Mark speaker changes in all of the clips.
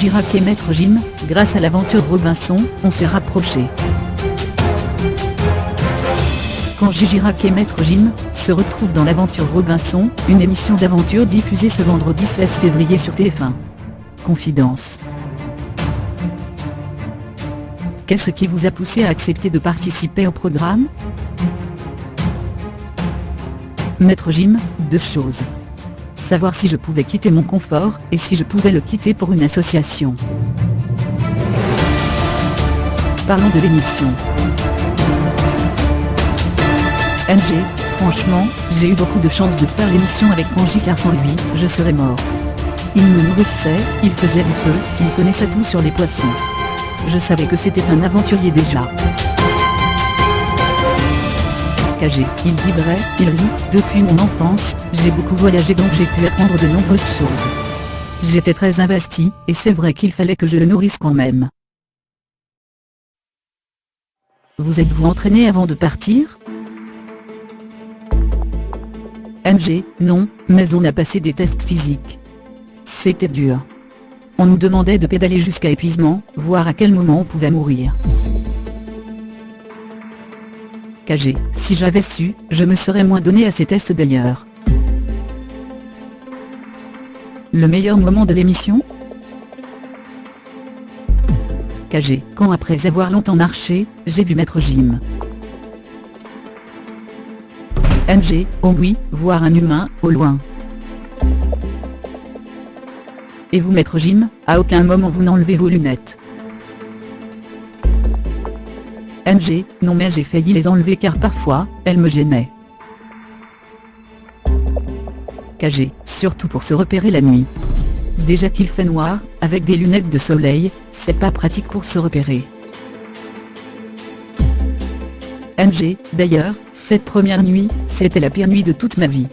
Speaker 1: Girac et Maître Jim, grâce à l'aventure Robinson, on s'est rapprochés. Quand Girac et Maître Jim se retrouvent dans l'aventure Robinson, une émission d'aventure diffusée ce vendredi 16 février sur TF1. Confidence. Qu'est-ce qui vous a poussé à accepter de participer au programme? Maître Jim, deux choses. Savoir si je pouvais quitter mon confort, et si je pouvais le quitter pour une association. Parlons de l'émission. NG, franchement, j'ai eu beaucoup de chance de faire l'émission avec Angie car sans lui, je serais mort. Il me nourrissait, il faisait du feu, il connaissait tout sur les poissons. Je savais que c'était un aventurier déjà. KG, il vibrait, il rit, depuis mon enfance, j'ai beaucoup voyagé donc j'ai pu apprendre de nombreuses choses. J'étais très investi, et c'est vrai qu'il fallait que je le nourrisse quand même. Vous êtes-vous entraîné avant de partir? NG, non, mais on a passé des tests physiques. C'était dur. On nous demandait de pédaler jusqu'à épuisement, voir à quel moment on pouvait mourir. KG, si j'avais su, je me serais moins donné à ces tests d'ailleurs. Le meilleur moment de l'émission? KG, quand après avoir longtemps marché, j'ai vu Maître Jim. NG, oh oui, voir un humain, au loin. Et vous Maître Jim, à aucun moment vous n'enlevez vos lunettes. NG, non mais j'ai failli les enlever car parfois, elles me gênaient. KG, surtout pour se repérer la nuit. Déjà qu'il fait noir, avec des lunettes de soleil, c'est pas pratique pour se repérer. NG, d'ailleurs, cette première nuit, c'était la pire nuit de toute ma vie.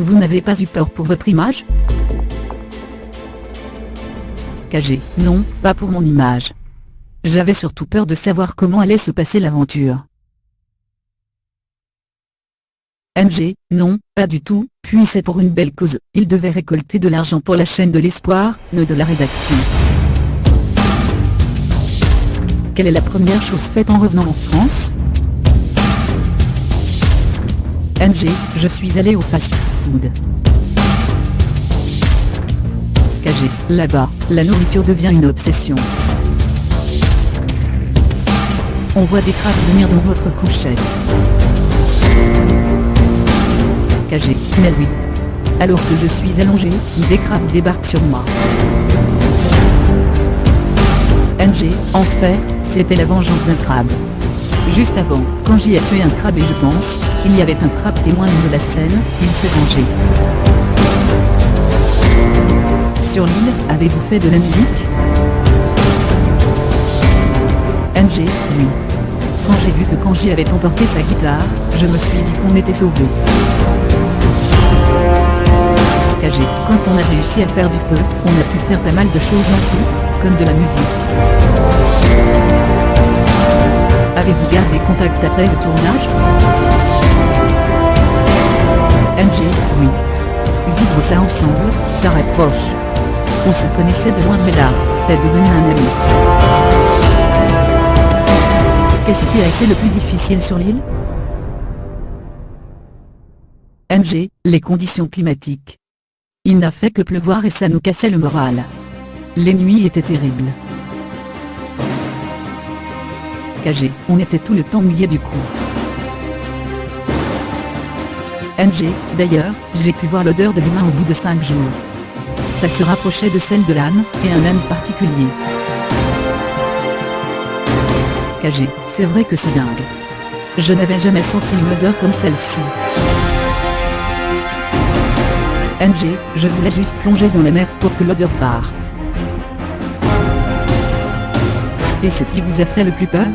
Speaker 1: Vous n'avez pas eu peur pour votre image? KG, non, pas pour mon image. J'avais surtout peur de savoir comment allait se passer l'aventure. NG, non, pas du tout, puis c'est pour une belle cause, il devait récolter de l'argent pour la chaîne de l'espoir, ne de la rédaction. Quelle est la première chose faite en revenant en France? NG, je suis allé au fast-food. KG, là-bas, la nourriture devient une obsession. On voit des crabes venir dans votre couchette. KG, mais oui. Alors que je suis allongé, des crabes débarquent sur moi. NG, en fait, c'était la vengeance d'un crabe. Juste avant, quand j'y ai tué un crabe et je pense, il y avait un crabe témoin de la scène, il s'est vengé. Sur l'île, avez-vous fait de la musique? NG, oui. Quand j'ai vu que Kanji avait emporté sa guitare, je me suis dit qu'on était sauvés. KG, quand on a réussi à faire du feu, on a pu faire pas mal de choses ensuite, comme de la musique. Avez-vous gardé contact après le tournage? NG, oui. Vivre ça ensemble, ça rapproche. On se connaissait de loin mais là, c'est devenu un ami. Qu'est-ce qui a été le plus difficile sur l'île? NG, les conditions climatiques. Il n'a fait que pleuvoir et ça nous cassait le moral. Les nuits étaient terribles. KG, on était tout le temps mouillé du coup. NG, d'ailleurs, j'ai pu voir l'odeur de l'humain au bout de 5 jours. Ça se rapprochait de celle de l'âne, et un âne particulier. KG, c'est vrai que c'est dingue. Je n'avais jamais senti une odeur comme celle-ci. NG, je voulais juste plonger dans la mer pour que l'odeur parte. Et ce qui vous a fait le plus peur?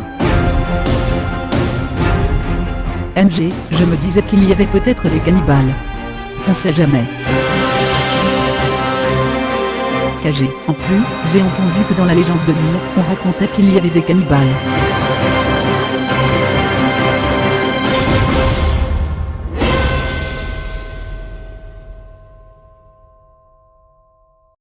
Speaker 1: NG, je me disais qu'il y avait peut-être des cannibales. On sait jamais. KG, en plus, j'ai entendu que dans la légende de l'île, on racontait qu'il y avait des cannibales.